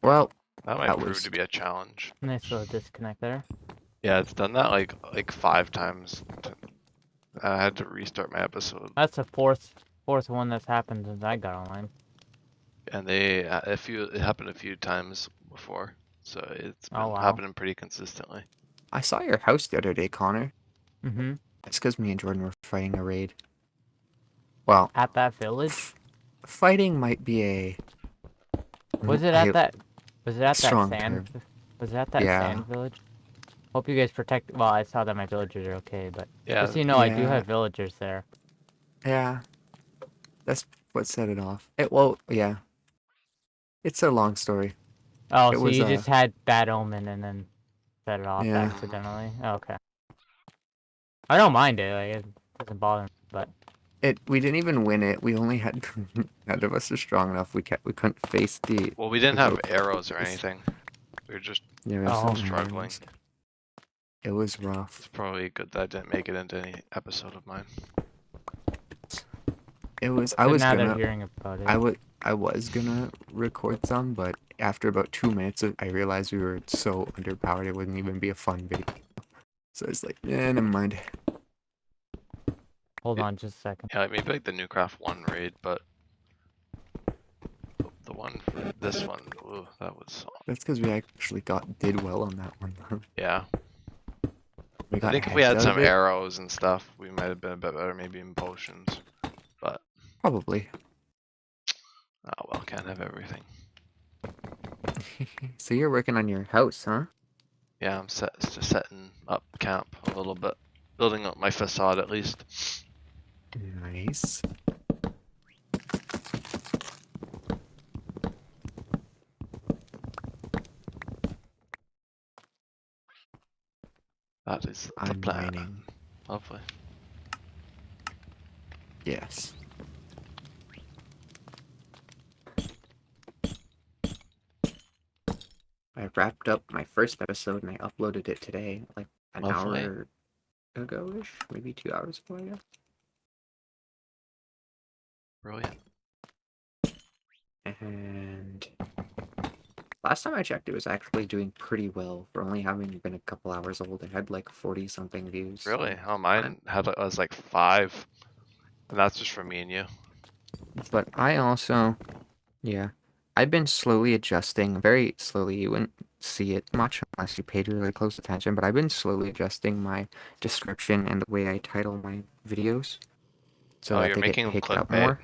Well, That might that prove was to be a challenge. Nice little disconnect there. Yeah, it's done that like 5 times. I had to restart my episode, That's the fourth one that's happened since I got online. and it happened a few times before, so it's been Oh, wow. happening pretty consistently. I saw your house the other day, Connor. Mm-hmm. It's because me and Jordan were fighting a raid. Well, At that village? fighting might be a Was it at that strong sand? term. Was it at that Yeah. sand village? Hope you guys protect. Well, I saw that my villagers are okay, but Yeah, just so you know, I do Yeah. have villagers there. Yeah, that's what set it off. Well, yeah. It's a long story. Oh, It so was, you just had bad omen and then set it off Yeah. accidentally? Oh, okay. I don't mind it. Like, it doesn't bother me, but We didn't even win it. We only had none of us are strong enough. We couldn't face the. well, we didn't have Okay. arrows or anything. We were just Yeah, we Oh. also struggling. It was rough. It's probably good that I didn't make it into any episode of mine. It was. so I was now they're gonna. hearing about it. I was gonna record some, but after about 2 minutes, I realized we were so underpowered it wouldn't even be a fun video. So it's like, yeah, never mind. Hold on just a second. Yeah, maybe like the Newcraft 1 raid, but the one for this one, ooh, that was, That's because we actually did well on that one. yeah. We I got think if we had heads out some of it, arrows and stuff, we might have been a bit better, maybe in potions. But, probably. oh well, can't have everything. So you're working on your house, huh? Yeah, I'm just setting up camp a little bit. Building up my facade at least. Nice. That is the I'm plan. mining. Lovely. Yes. I wrapped up my first episode and I uploaded it today, like an Lovely. hour ago-ish, maybe 2 hours ago, I guess. Brilliant. And last time I checked, it was actually doing pretty well for only having been a couple hours old. It had like 40-something views. Really? Oh, mine was like 5. And that's just for me and you. But I also, yeah, I've been slowly adjusting, very slowly. You wouldn't see it much unless you paid really close attention, but I've been slowly adjusting my description and the way I title my videos so Oh, that you're they get making them picked up clickbait? more.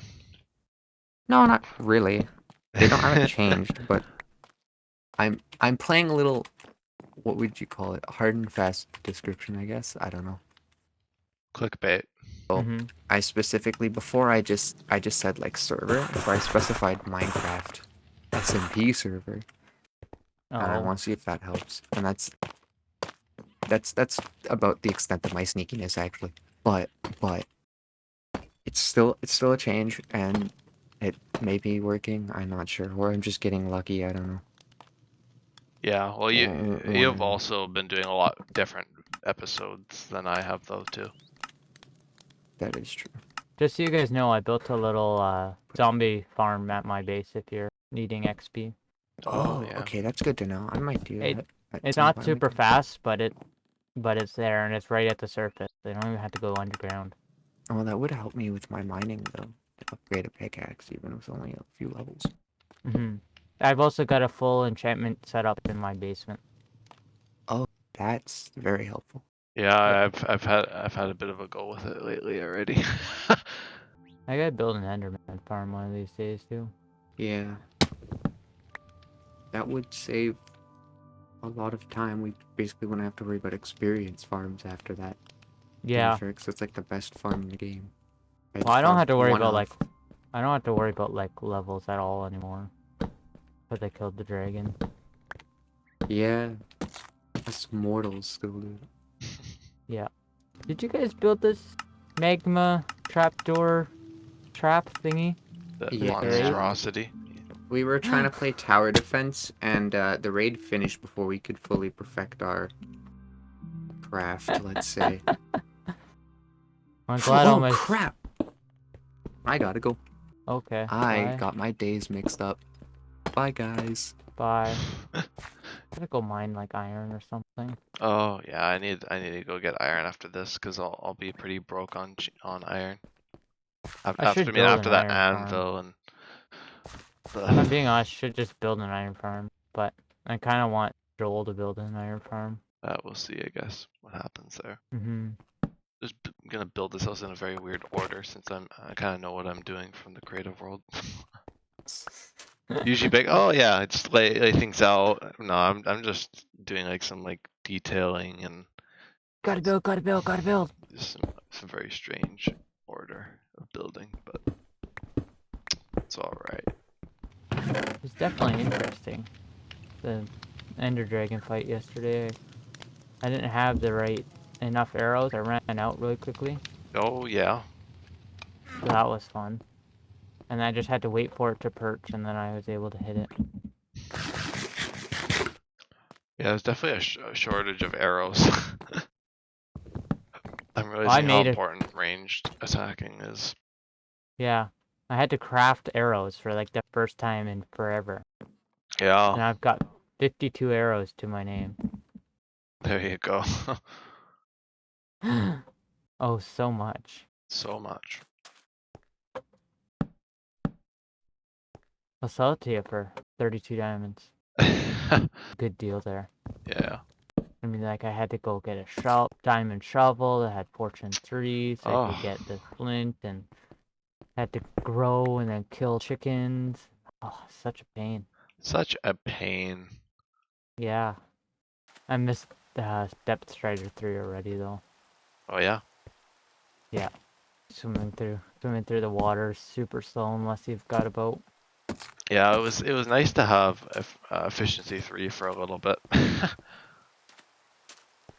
No, not really. They haven't changed, but I'm playing a little, what would you call it? Hard and fast description, I guess. I don't know. Clickbait. So Mm-hmm. I specifically before I just said like server, before I specified Minecraft SMP server. And I Oh, want to see if that helps. And that's about the extent of my sneakiness actually. But it's still a change and it may be working, I'm not sure. Or I'm just getting lucky, I don't know. Yeah, well, you've Or- also been doing a lot different episodes than I have, though, too. That is true. just so you guys know, I built a little zombie farm at my base if you're needing XP. Oh, yeah. okay, that's good to know. I might do It- that. at It's some not point. super fast, but it's there and it's right at the surface. They don't even have to go underground. Oh, that would help me with my mining though. To upgrade a pickaxe even with only a few levels. Mm-hmm. I've also got a full enchantment set up in my basement. That's very helpful. Yeah, I've had a bit of a go with it lately already. I gotta build an Enderman farm one of these days too. Yeah. That would save a lot of time. We basically wouldn't have to worry about experience farms after that. Yeah. So it's like the best farm in the game. Well, I don't have to worry about off. I don't have to worry about like levels at all anymore. Because I killed the dragon. Yeah. Us mortals still do. Yeah. Did you guys build this magma trapdoor trap thingy? The Yeah. monstrosity. We were trying to play tower defense, and the raid finished before we could fully perfect our craft, let's say. I'm glad all Oh, my... crap! I gotta go. Okay. I bye. got my days mixed up. Bye, guys. by. Gotta go mine like iron or something. Oh yeah, I need to go get iron after this because I'll be pretty broke on on iron. I should build After an that iron farm. anvil and. If I'm being honest, I should just build an iron farm. But I kind of want Joel to build an iron farm. We'll see, I guess, what happens there. Mm-hmm. Just gonna build this house in a very weird order since I kind of know what I'm doing from the creative world. Usually big. Oh yeah, I just lay things out. No, I'm just doing like some like detailing and Gotta build, gotta build, gotta build. just some very strange order of building, but it's all right. It's definitely interesting. The Ender Dragon fight yesterday. I didn't have the right enough arrows. I ran out really quickly. Oh yeah. So that was fun. And I just had to wait for it to perch, and then I was able to hit it. Yeah, there's definitely a shortage of arrows. I'm I realizing how made it. important ranged attacking is. Yeah. I had to craft arrows for like the first time in forever. Yeah, And I've got 52 arrows to my name. there you go. Oh, so much. So much. I'll sell it to you for 32 diamonds. Good deal there. Yeah. I mean, like, I had to go get a diamond shovel that had fortune 3, so I could Oh. get the flint, and had to grow and then kill chickens. Oh, such a pain. Such a pain. Yeah. I missed Depth Strider 3 already, though. Oh yeah. Yeah. Swimming through the water is super slow unless you've got a boat. Yeah, it was nice to have efficiency 3 for a little bit.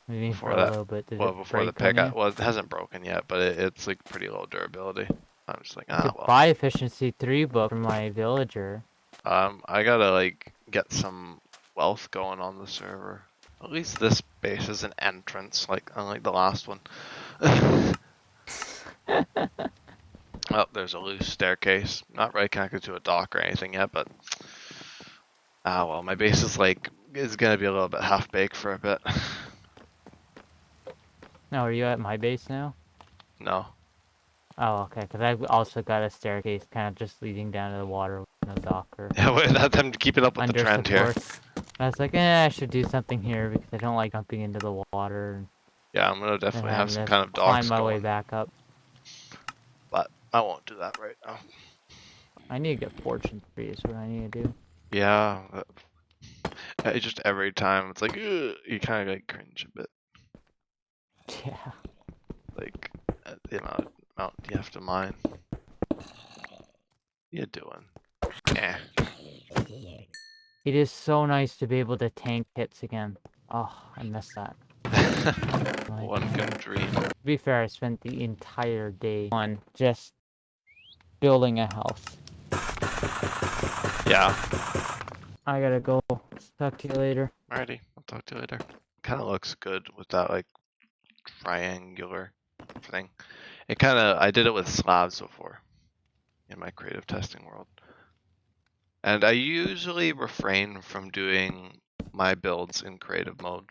Maybe Before for that- a little bit. Did Well, it before the break on pickup, you? well, it hasn't broken yet, but it's like pretty low durability. I'm just like, I could well. buy efficiency 3 book from my villager. I gotta like get some wealth going on the server. At least this base is an entrance, like unlike the last one. Oh, there's a loose staircase. Not really connected to a dock or anything yet, but well, my base is gonna be a little bit half baked for a bit. Now, are you at my base now? No. Oh, okay, because I've also got a staircase kind of just leading down to the water with no dock or Yeah, I'm keeping up with the under trend here. support. I was like, I should do something here because I don't like jumping into the water and Yeah, I'm gonna definitely have having some to kind of climb docks my way going, back up. but I won't do that right now. I need to get fortune 3 is what I need to do. Yeah, it's just every time it's like, ugh, you kind of like cringe a bit. Yeah. Like the amount you have to mine. You doing? Eh. It is so nice to be able to tank hits again. Oh, I miss that. Like, One can dream. to be fair, I spent the entire day on just building a house. Yeah. I gotta go. Talk to you later. Alrighty, I'll talk to you later. Kind of looks good with that like triangular thing. I did it with slabs before in my creative testing world. And I usually refrain from doing my builds in creative mode.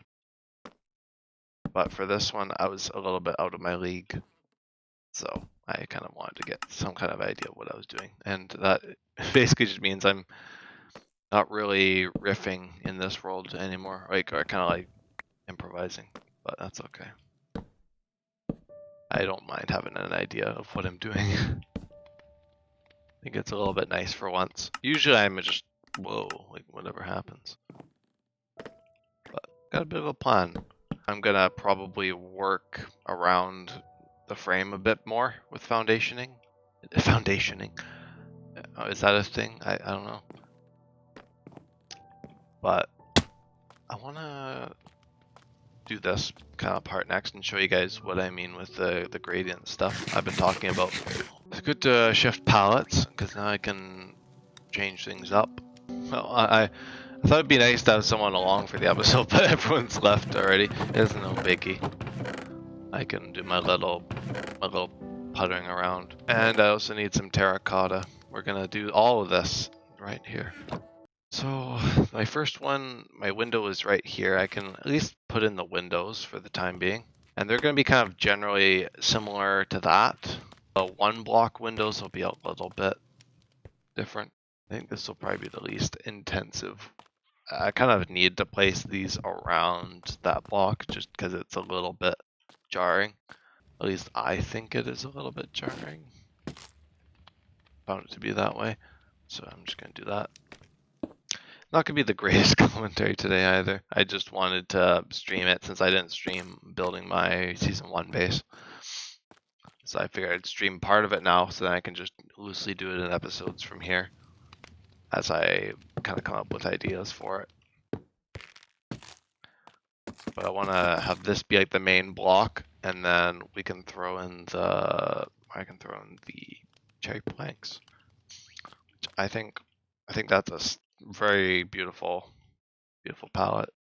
But for this one, I was a little bit out of my league. So I kind of wanted to get some kind of idea of what I was doing. And that basically just means I'm not really riffing in this world anymore. Or kind of like improvising, but that's okay. I don't mind having an idea of what I'm doing. I think it's a little bit nice for once. Usually I'm just, whoa, like whatever happens. But got a bit of a plan. I'm gonna probably work around the frame a bit more with foundationing. Is that a thing? I don't know. But I wanna do this kind of part next and show you guys what I mean with the gradient stuff I've been talking about. It's good to shift palettes because now I can change things up. Well, I thought it'd be nice to have someone along for the episode, but everyone's left already. It's no biggie. I can do my little puttering around. And I also need some terracotta. We're gonna do all of this right here. So my first one, my window is right here. I can at least put in the windows for the time being. And they're going to be kind of generally similar to that. The 1 block windows will be a little bit different. I think this will probably be the least intensive. I kind of need to place these around that block just because it's a little bit jarring. At least I think it is a little bit jarring. Found it to be that way. So I'm just going to do that. Not going to be the greatest commentary today either. I just wanted to stream it since I didn't stream building my Season 1 base. So I figured I'd stream part of it now so then I can just loosely do it in episodes from here as I kind of come up with ideas for it. But I want to have this be like the main block, and then we can throw in the cherry planks. Which I think that's a very beautiful palette.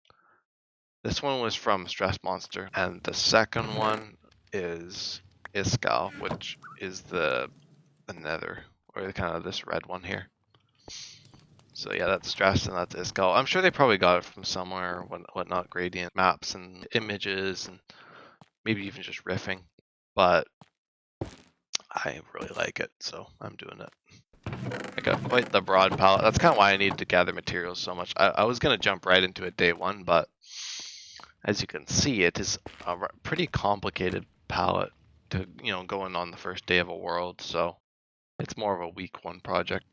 This one was from Stress Monster, and the second one is Iskal, which is the nether, or kind of this red one here. So yeah, that's Stress and that's Iskal. I'm sure they probably got it from somewhere, whatnot, gradient maps and images, and maybe even just riffing. But I really like it, so I'm doing it. I got quite the broad palette. That's kind of why I needed to gather materials so much. I was going to jump right into it day one, but as you can see, it is a pretty complicated palette to, go in on the first day of a world, so it's more of a week 1 project.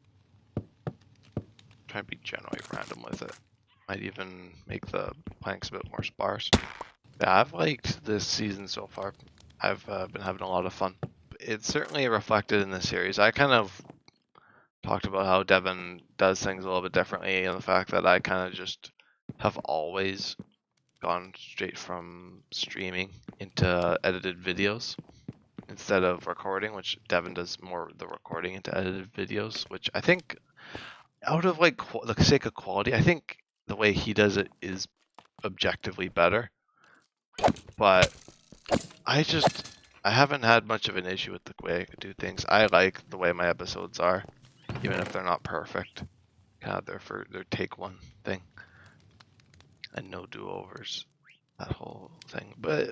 Try to be generally random with it. Might even make the planks a bit more sparse. Yeah, I've liked this season so far. I've been having a lot of fun. It's certainly reflected in the series. I kind of talked about how Devin does things a little bit differently, and the fact that I kind of just have always gone straight from streaming into edited videos instead of recording, which Devin does more of the recording into edited videos, which I think out of like the sake of quality, I think the way he does it is objectively better. But I haven't had much of an issue with the way I could do things. I like the way my episodes are, even if they're not perfect. Kind of their take 1 thing. And no do-overs, that whole thing. But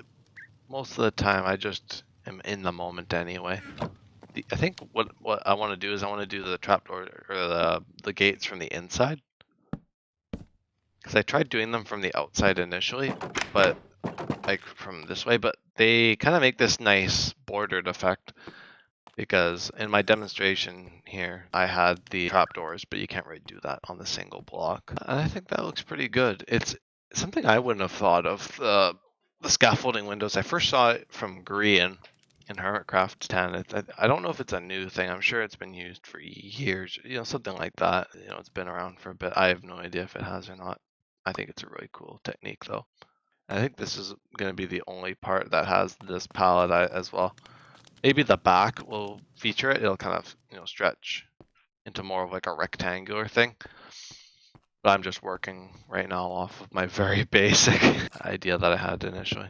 most of the time I just am in the moment anyway. I think what I want to do is I want to do the trapdoor or the gates from the inside. Because I tried doing them from the outside initially, but like from this way, but they kind of make this nice bordered effect. Because in my demonstration here, I had the trapdoors, but you can't really do that on the single block. And I think that looks pretty good. It's something I wouldn't have thought of. The scaffolding windows, I first saw it from Grian in Hermitcraft 10. I don't know if it's a new thing. I'm sure it's been used for years, something like that. It's been around for a bit. I have no idea if it has or not. I think it's a really cool technique though. I think this is going to be the only part that has this palette as well. Maybe the back will feature it. It'll kind of, stretch into more of like a rectangular thing. But I'm just working right now off of my very basic idea that I had initially.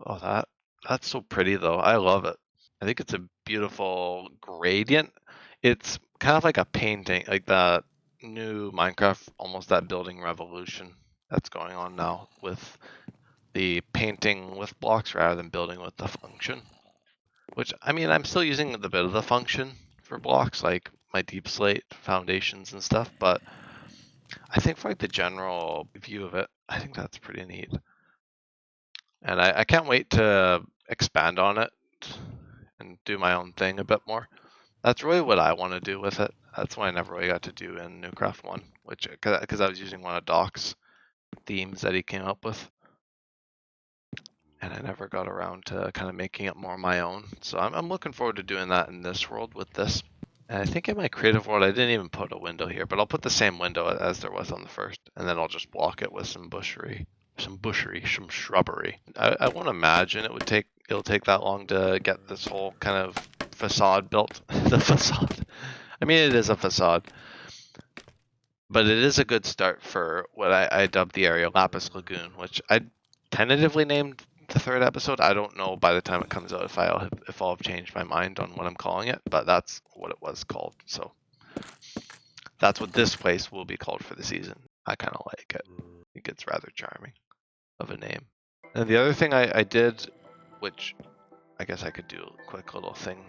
Oh, that's so pretty though. I love it. I think it's a beautiful gradient. It's kind of like a painting, like that new Minecraft, almost that building revolution that's going on now with the painting with blocks rather than building with the function. Which, I mean, I'm still using the bit of the function for blocks, like my deep slate foundations and stuff, but I think for like the general view of it, I think that's pretty neat. And I can't wait to expand on it and do my own thing a bit more. That's really what I want to do with it. That's what I never really got to do in Newcraft 1, because I was using one of Doc's themes that he came up with. And I never got around to kind of making it more my own. So I'm looking forward to doing that in this world with this. And I think in my creative world, I didn't even put a window here, but I'll put the same window as there was on the first. And then I'll just block it with some shrubbery. I won't imagine it'll take that long to get this whole kind of facade built. The facade. I mean, it is a facade. But it is a good start for what I dubbed the area Lapis Lagoon, which I tentatively named the 3rd episode. I don't know by the time it comes out if I'll have changed my mind on what I'm calling it, but that's what it was called. So that's what this place will be called for the season. I kind of like it. I think it's rather charming of a name. And the other thing I did, which I guess I could do a quick little thing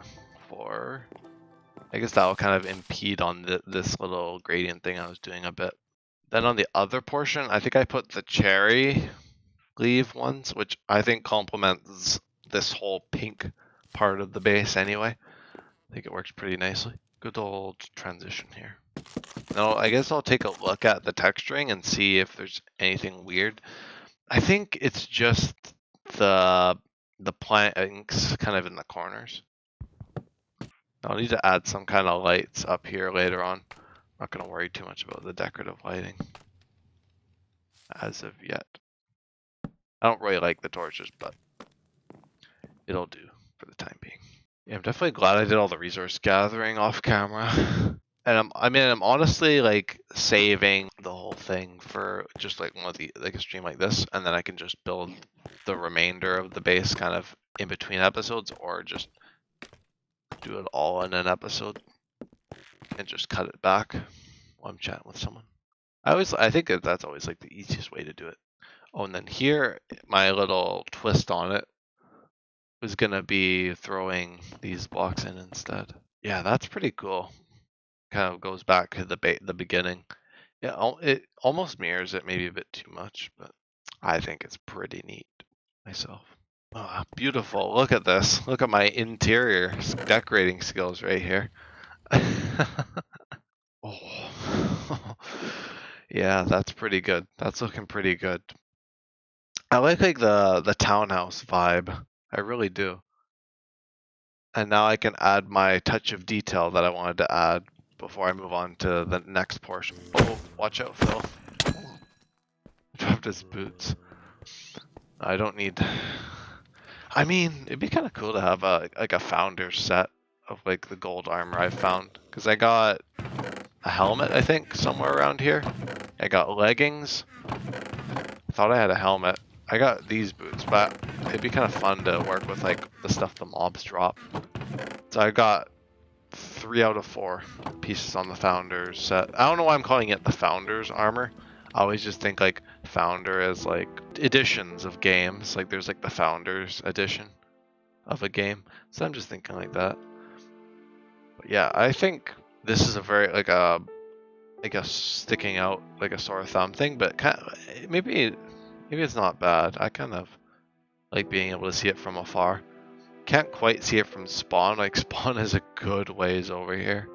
for, I guess that will kind of impede on this little gradient thing I was doing a bit. Then on the other portion, I think I put the cherry leaf ones, which I think complements this whole pink part of the base anyway. I think it works pretty nicely. Good old transition here. Now I guess I'll take a look at the texturing and see if there's anything weird. I think it's just the planks kind of in the corners. I'll need to add some kind of lights up here later on. I'm not going to worry too much about the decorative lighting as of yet. I don't really like the torches, but it'll do for the time being. Yeah, I'm definitely glad I did all the resource gathering off camera. And I'm honestly like saving the whole thing for just like a stream like this, and then I can just build the remainder of the base kind of in between episodes, or just do it all in an episode and just cut it back while I'm chatting with someone. I think that's always like the easiest way to do it. Oh, and then here, my little twist on it was gonna be throwing these blocks in instead. Yeah, that's pretty cool. Kind of goes back to the beginning. Yeah, it almost mirrors it, maybe a bit too much, but I think it's pretty neat myself. Oh, beautiful. Look at this. Look at my interior decorating skills right here. Oh. Yeah, that's pretty good. That's looking pretty good. I like the townhouse vibe. I really do. And now I can add my touch of detail that I wanted to add before I move on to the next portion. Oh, watch out, Phil. Dropped his boots. I don't need... I mean, it'd be kind of cool to have a founder's set of like the gold armor I found. Because I got a helmet, I think, somewhere around here. I got leggings. I thought I had a helmet. I got these boots, but it'd be kind of fun to work with like the stuff the mobs drop. So I got 3 out of 4 pieces on the Founders set. I don't know why I'm calling it the Founders armor. I always just think like Founder as like editions of games. Like there's like the Founders edition of a game. So I'm just thinking like that. But yeah, I think this is a very like a sticking out like a sore thumb thing, but kind of, maybe it's not bad. I kind of like being able to see it from afar. Can't quite see it from spawn. Like spawn is a good ways over here.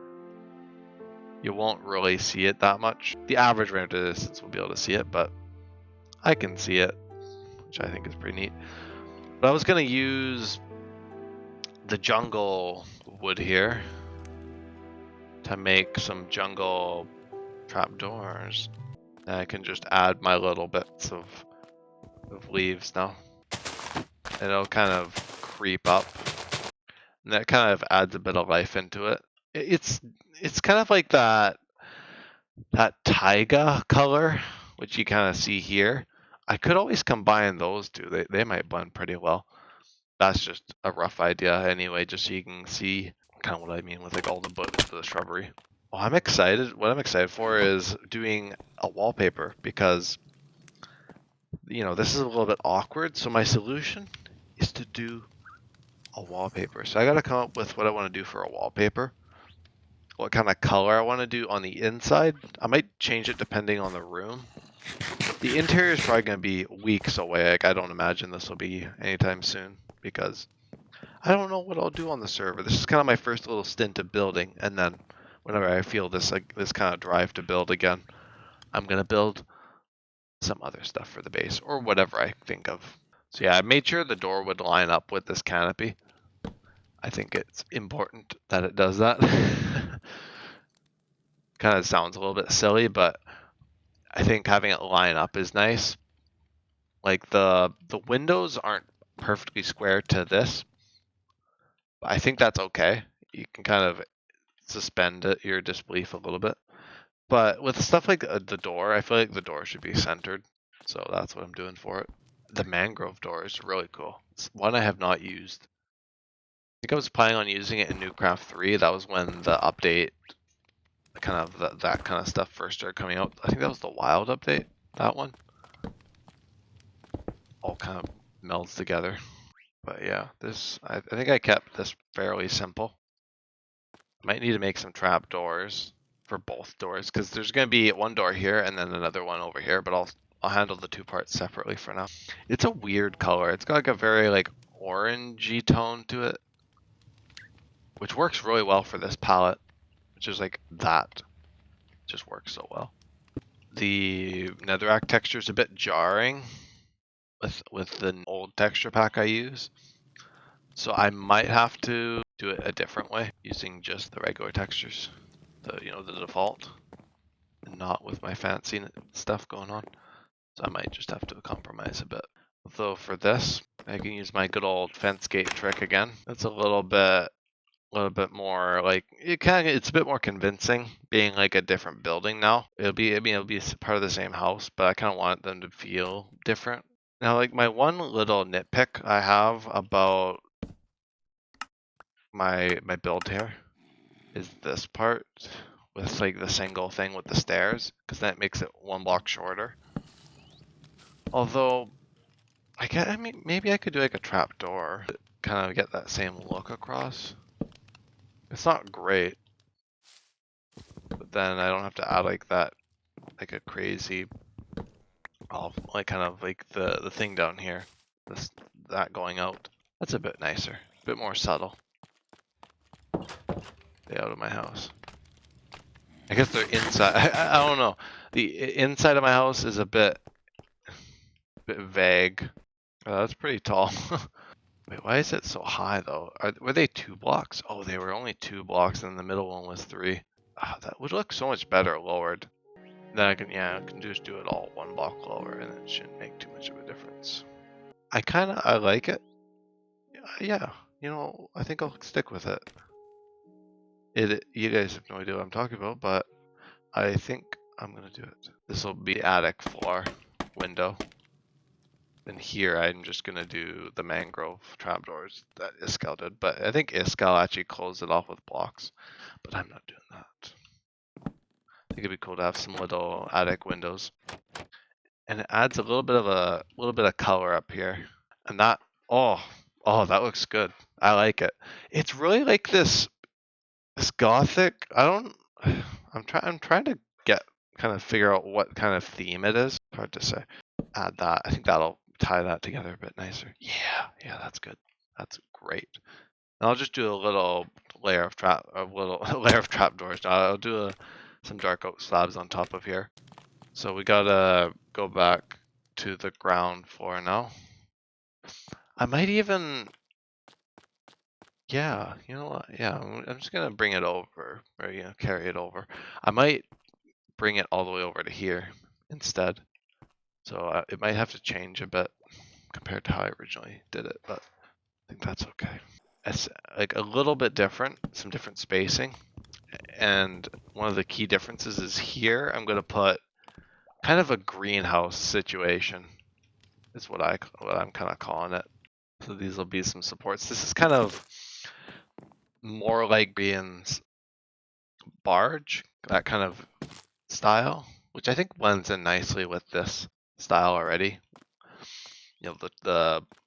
You won't really see it that much. The average render distance will be able to see it, but I can see it, which I think is pretty neat. But I was gonna use the jungle wood here to make some jungle trapdoors. And I can just add my little bits of leaves now. And it'll kind of creep up. And that kind of adds a bit of life into it. It's kind of like that taiga color, which you kind of see here. I could always combine those two. They might blend pretty well. That's just a rough idea anyway, just so you can see kind of what I mean with like all the shrubbery. Well, I'm excited. What I'm excited for is doing a wallpaper because, you know, this is a little bit awkward. So my solution is to do a wallpaper. So I got to come up with what I want to do for a wallpaper. What kind of color I want to do on the inside. I might change it depending on the room. The interior is probably going to be weeks away. Like, I don't imagine this will be anytime soon because I don't know what I'll do on the server. This is kind of my first little stint of building, and then whenever I feel this kind of drive to build again, I'm going to build some other stuff for the base or whatever I think of. So yeah, I made sure the door would line up with this canopy. I think it's important that it does that. Kind of sounds a little bit silly, but I think having it line up is nice. Like the windows aren't perfectly square to this, but I think that's okay. You can kind of suspend your disbelief a little bit. But with stuff like the door, I feel like the door should be centered. So that's what I'm doing for it. The mangrove door is really cool. It's one I have not used. I think I was planning on using it in Newcraft 3. That was when the update kind of that kind of stuff first started coming out. I think that was the wild update, that one. All kind of melds together. But yeah, this, I think I kept this fairly simple. Might need to make some trap doors for both doors, because there's going to be one door here and then another one over here, but I'll handle the two parts separately for now. It's a weird color. It's got like a very like orangey tone to it, which works really well for this palette, which is like that. Just works so well. The netherrack texture is a bit jarring with the old texture pack I use, so I might have to do it a different way using just the regular textures, the the default, and not with my fancy stuff going on. So I might just have to compromise a bit. Though for this, I can use my good old fence gate trick again. It's a little bit more like it's a bit more convincing being like a different building now. It'll be part of the same house, but I kind of want them to feel different. Now, like my one little nitpick I have about my build here is this part with like the single thing with the stairs, because that makes it one block shorter. Although I mean maybe I could do like a trap door to kind of get that same look across. It's not great, but then I don't have to add like that, like a crazy, like kind of like the thing down here, that going out. That's a bit nicer, a bit more subtle. Layout of my house. I guess they're inside. I don't know. The inside of my house is a bit vague. That's pretty tall. Wait, why is it so high though? Were they 2 blocks? Oh, they were only 2 blocks, and the middle one was 3. That would look so much better lowered. Then I can just do it all 1 block lower, and it shouldn't make too much of a difference. I like it. Yeah, I think I'll stick with it. You guys have no idea what I'm talking about, but I think I'm gonna do it. This will be attic floor window. And here I'm just gonna do the mangrove trapdoors that Iskal did, but I think Iskal actually closed it off with blocks, but I'm not doing that. I think it'd be cool to have some little attic windows, and it adds a little bit of color up here, and that that looks good. I like it. It's really like this gothic. I'm trying to figure out what kind of theme it is. Hard to say. Add that. I think that'll tie that together a bit nicer. Yeah, that's good. That's great. And I'll just do a little layer of trapdoors. Now I'll do some dark oak slabs on top of here. So we gotta go back to the ground floor now. I might even, yeah, you know what? Yeah, I'm just gonna bring it over, or carry it over. I might bring it all the way over to here instead. So it might have to change a bit compared to how I originally did it, but I think that's okay. It's like a little bit different, some different spacing. And one of the key differences is here I'm going to put kind of a greenhouse situation is what I'm kind of calling it. So these will be some supports. This is kind of more like Brian's barge, that kind of style, which I think blends in nicely with this style already.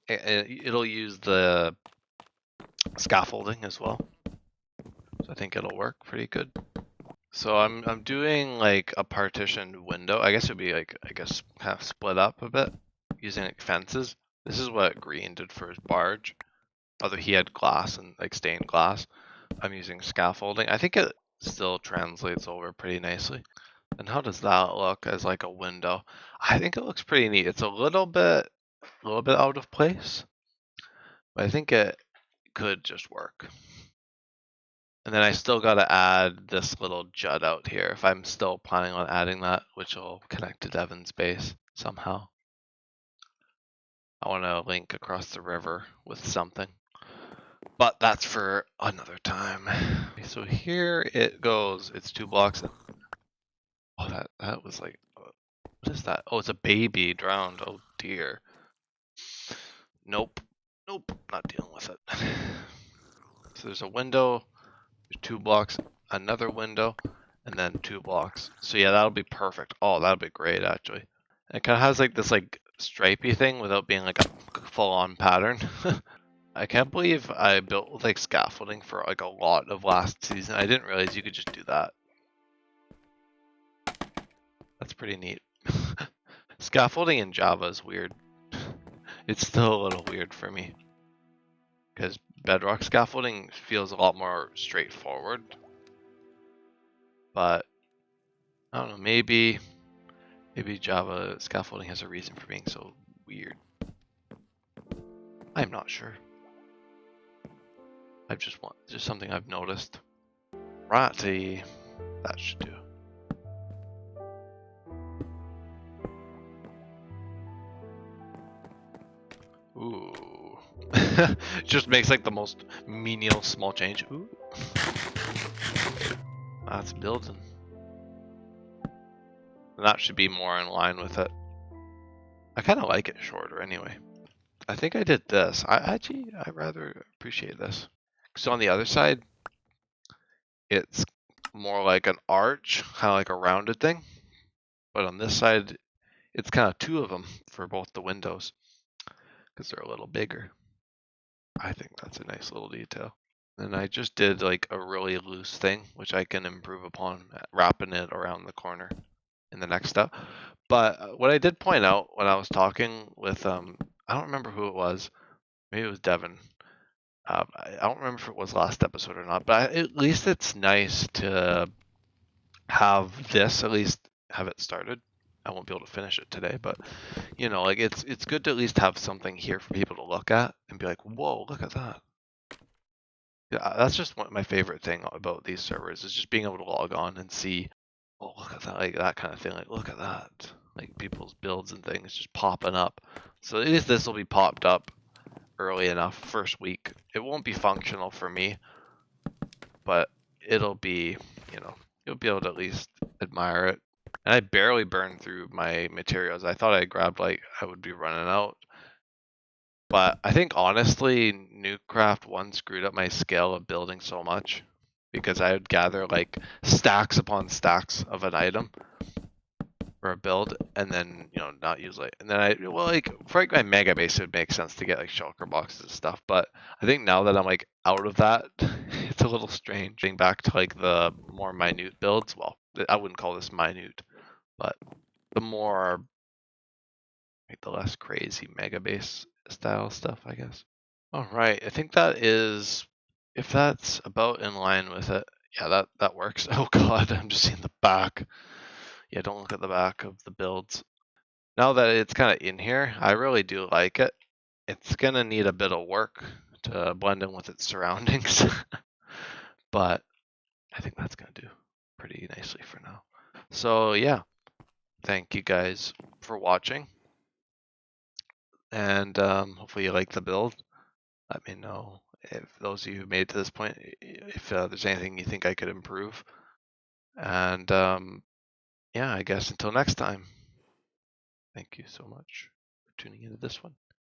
It'll use the scaffolding as well, so I think it'll work pretty good. So I'm doing like a partitioned window. I guess it'd be like kind of split up a bit using like fences. This is what Green did for his barge, although he had glass and like stained glass. I'm using scaffolding. I think it still translates over pretty nicely. And how does that look as like a window? I think it looks pretty neat. It's a little bit out of place, but I think it could just work. And then I still got to add this little jut out here if I'm still planning on adding that, which will connect to Devon's base somehow. I want to link across the river with something, but that's for another time. So here it goes. It's 2 blocks. Oh, that was like, what is that? Oh, it's a baby drowned. Oh dear. Nope, not dealing with it. So there's a window, there's 2 blocks, another window, and then 2 blocks. So yeah, that'll be perfect. Oh, that'll be great actually. It kind of has like this like stripey thing without being like a full-on pattern. I can't believe I built with like scaffolding for like a lot of last season. I didn't realize you could just do that. That's pretty neat. Scaffolding in Java is weird. It's still a little weird for me. Because Bedrock scaffolding feels a lot more straightforward. But I don't know, maybe Java scaffolding has a reason for being so weird. I'm not sure. Just something I've noticed. Righty, that should do. Ooh. Just makes like the most menial small change. Ooh. That's building. And that should be more in line with it. I kind of like it shorter anyway. I think I did this. I rather appreciate this. So on the other side, it's more like an arch, kind of like a rounded thing. But on this side, it's kind of 2 of them for both the windows because they're a little bigger. I think that's a nice little detail. And I just did like a really loose thing, which I can improve upon, wrapping it around the corner in the next step. But what I did point out when I was talking with, I don't remember who it was. Maybe it was Devin. I don't remember if it was last episode or not, but at least it's nice to have this, at least have it started. I won't be able to finish it today, but you know, like it's good to at least have something here for people to look at and be like, whoa, look at that. Yeah, that's just my favorite thing about these servers is just being able to log on and see, oh, look at that, like that kind of thing. Like, look at that, like people's builds and things just popping up. So at least this will be popped up early enough, first week. It won't be functional for me, but it'll be, you know, you'll be able to at least admire it. And I barely burned through my materials. I thought I grabbed like I would be running out. But I think honestly, Newcraft 1 screwed up my scale of building so much because I would gather like stacks upon stacks of an item for a build and then, you know, not use like, and then like for like my mega base, it would make sense to get like shulker boxes and stuff. But I think now that I'm like out of that, it's a little strange getting back to like the more minute builds. Well, I wouldn't call this minute, but the more, like the less crazy mega base style stuff, I guess. All right, I think that is, if that's about in line with it, yeah, that works. Oh God, I'm just seeing the back. Yeah, don't look at the back of the builds. Now that it's kind of in here, I really do like it. It's gonna need a bit of work to blend in with its surroundings, but I think that's gonna do pretty nicely for now. So yeah, thank you guys for watching, and hopefully you like the build. Let me know if those of you who made it to this point, if there's anything you think I could improve. And yeah, I guess until next time, thank you so much for tuning into this one.